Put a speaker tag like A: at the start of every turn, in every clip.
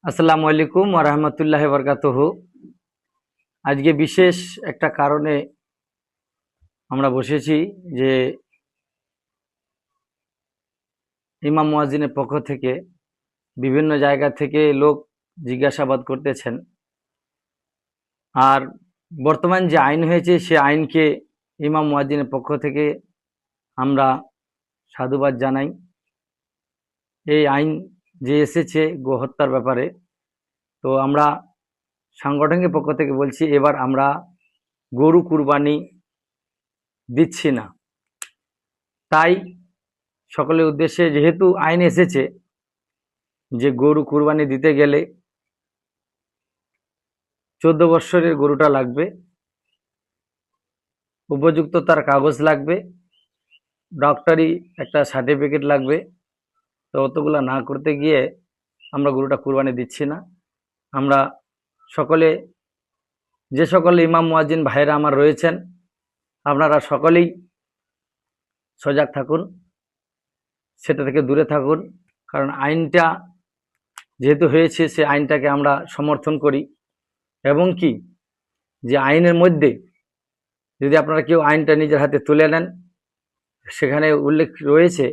A: আসসালামু আলাইকুম ওয়া রাহমাতুল্লাহি ওয়া বারাকাতুহু। আজকে বিশেষ একটা কারণে আমরা বসেছি যে ইমাম মুয়াজ্জিনের পক্ষ থেকে বিভিন্ন জায়গা থেকে লোক জিজ্ঞাসাবাদ করতেছেন। আর বর্তমান যে আইন হয়েছে সে আইনকে ইমাম মুয়াজ্জিনের পক্ষ থেকে আমরা সাধুবাদ জানাই। এই আইন যে এসেছে গোহত্যার ব্যাপারে, তো আমরা সাংগঠনিক পক্ষ থেকে বলছি এবার আমরা গরু কুরবানি দিচ্ছি না। তাই সকলের উদ্দেশ্যে, যেহেতু আইন এসেছে যে গরু কুরবানি দিতে গেলে 14 বৎসরের গরুটা লাগবে, উপযুক্ত তার কাগজ লাগবে, ডক্টরি একটা সার্টিফিকেট লাগবে। তো অতগুলা না করতে গিয়ে আমরা গরুটা কুরবানি দিচ্ছি না। আমরা সকলে, যে সকল ইমাম মুয়াজ্জিন ভাইরা আমার রয়েছেন, আপনারা সকলেই সজাগ থাকুন, সেটা থেকে দূরে থাকুন। কারণ আইনটা যেহেতু হয়েছে সে আইনটাকে আমরা সমর্থন করি। এবং কি, যে আইনের মধ্যে যদি আপনারা কেউ আইনটা নিজের হাতে তুলে নেন, সেখানে উল্লেখ রয়েছে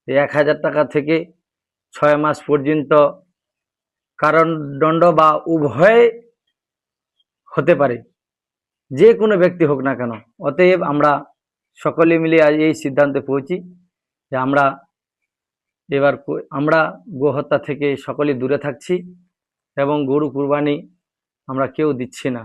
A: যে 1000 টাকা থেকে 6 মাস পর্যন্ত কারাদণ্ড বা উভয় হতে পারে, যে কোনো ব্যক্তি হোক না কেন। অতএব আমরা সকলে মিলে আজ এই সিদ্ধান্তে পৌঁছি যে আমরা গোহত্যা থেকে সকলে দূরে থাকছি এবং গরু কুরবানি আমরা কেউ দিচ্ছি না।